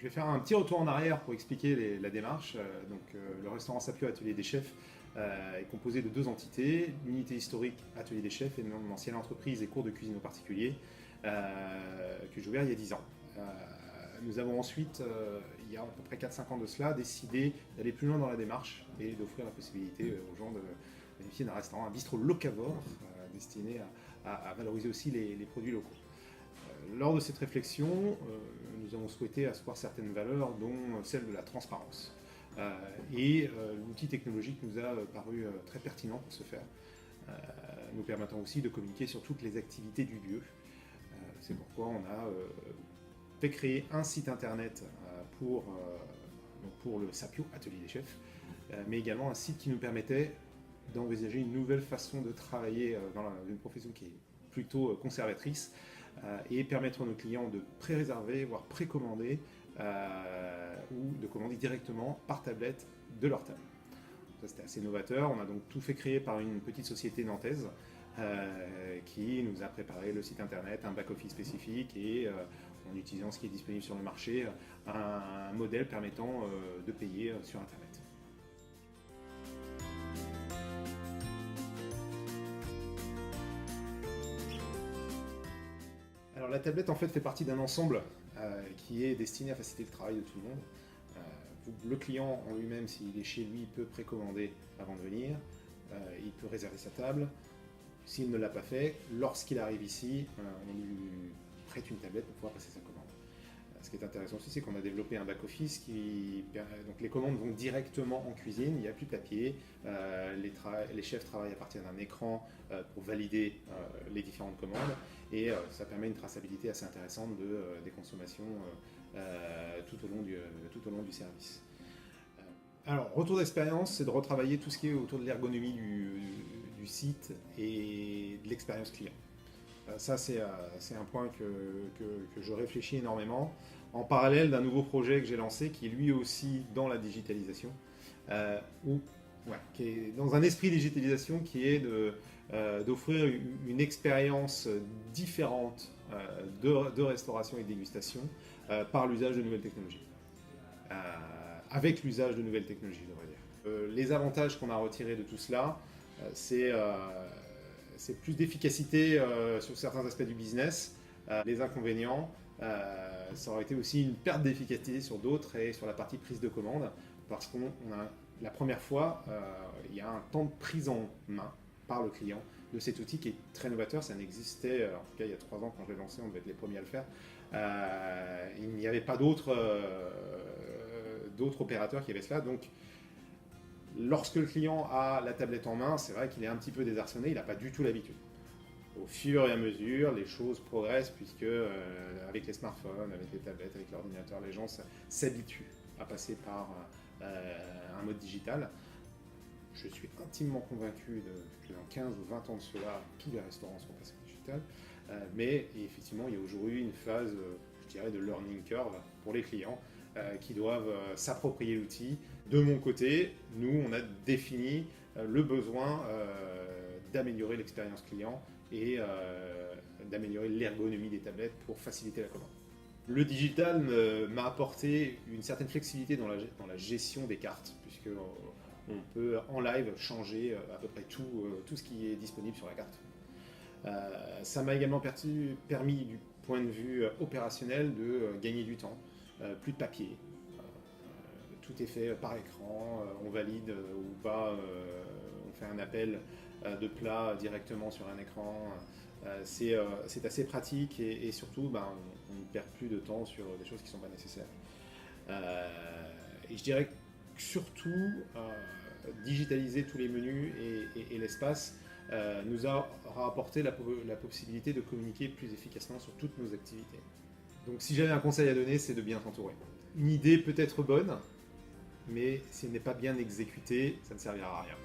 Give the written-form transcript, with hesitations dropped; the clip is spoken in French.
Je vais faire un petit retour en arrière pour expliquer la démarche. Le restaurant Sapio Atelier des Chefs est composé de deux entités, l'unité historique Atelier des Chefs et mon ancienne entreprise et cours de cuisine aux particuliers que j'ai ouvert il y a 10 ans. Nous avons ensuite, il y a à peu près 4-5 ans de cela, décidé d'aller plus loin dans la démarche et d'offrir la possibilité aux gens de bénéficier d'un restaurant, un bistrot locavore destiné à valoriser aussi les produits locaux. Lors de cette réflexion, nous avons souhaité asseoir certaines valeurs, dont celle de la transparence. L'outil technologique nous a paru très pertinent pour ce faire, nous permettant aussi de communiquer sur toutes les activités du lieu. C'est pourquoi on a fait créer un site internet pour le Sapio Atelier des Chefs, mais également un site qui nous permettait d'envisager une nouvelle façon de travailler dans une profession qui est plutôt conservatrice, et permettre à nos clients de pré-réserver, voire précommander, ou de commander directement par tablette de leur table. Ça, c'était assez novateur. On a donc tout fait créer par une petite société nantaise qui nous a préparé le site internet, un back-office spécifique et en utilisant ce qui est disponible sur le marché, un modèle permettant de payer sur internet. Alors la tablette en fait fait partie d'un ensemble qui est destiné à faciliter le travail de tout le monde. Le client en lui-même, s'il est chez lui, peut précommander avant de venir, il peut réserver sa table. S'il ne l'a pas fait, lorsqu'il arrive ici, on lui prête une tablette pour pouvoir passer sa commande. Ce qui est intéressant aussi, c'est qu'on a développé un back-office donc les commandes vont directement en cuisine, il n'y a plus de papier, les chefs travaillent à partir d'un écran pour valider les différentes commandes et ça permet une traçabilité assez intéressante des consommations tout au long du service. Alors, retour d'expérience, c'est de retravailler tout ce qui est autour de l'ergonomie du site et de l'expérience client. Ça, c'est un point que je réfléchis énormément, en parallèle d'un nouveau projet que j'ai lancé, qui est lui aussi dans la digitalisation, qui est dans un esprit de digitalisation qui est d'offrir une expérience différente de restauration et de dégustation par l'usage de nouvelles technologies. Avec l'usage de nouvelles technologies, je devrais dire. Les avantages qu'on a retirés de tout cela, c'est plus d'efficacité sur certains aspects du business. Les inconvénients, ça aurait été aussi une perte d'efficacité sur d'autres et sur la partie prise de commande, parce qu'on a la première fois, il y a un temps de prise en main par le client de cet outil qui est très novateur. Ça n'existait, en tout cas il y a 3 ans quand je l'ai lancé, on devait être les premiers à le faire. Il n'y avait pas d'autres opérateurs qui avaient cela. Donc, lorsque le client a la tablette en main, c'est vrai qu'il est un petit peu désarçonné, il n'a pas du tout l'habitude. Au fur et à mesure, les choses progressent puisque avec les smartphones, avec les tablettes, avec l'ordinateur, les gens s'habituent à passer par un mode digital. Je suis intimement convaincu que dans 15 ou 20 ans de cela, tous les restaurants seront passés au digital. Mais effectivement, il y a aujourd'hui une phase, je dirais, de learning curve pour les clients qui doivent s'approprier l'outil. De mon côté, nous, on a défini le besoin d'améliorer l'expérience client et d'améliorer l'ergonomie des tablettes pour faciliter la commande. Le digital m'a apporté une certaine flexibilité dans la gestion des cartes, puisque on peut en live changer à peu près tout ce qui est disponible sur la carte. Ça m'a également permis du point de vue opérationnel de gagner du temps. Plus de papier, tout est fait par écran, on valide ou pas, on fait un appel de plat directement sur un écran. C'est assez pratique et surtout on ne perd plus de temps sur des choses qui ne sont pas nécessaires. Et je dirais que surtout digitaliser tous les menus et l'espace nous aura apporté la possibilité de communiquer plus efficacement sur toutes nos activités. Donc si j'avais un conseil à donner, c'est de bien s'entourer. Une idée peut être bonne, mais si elle n'est pas bien exécutée, ça ne servira à rien.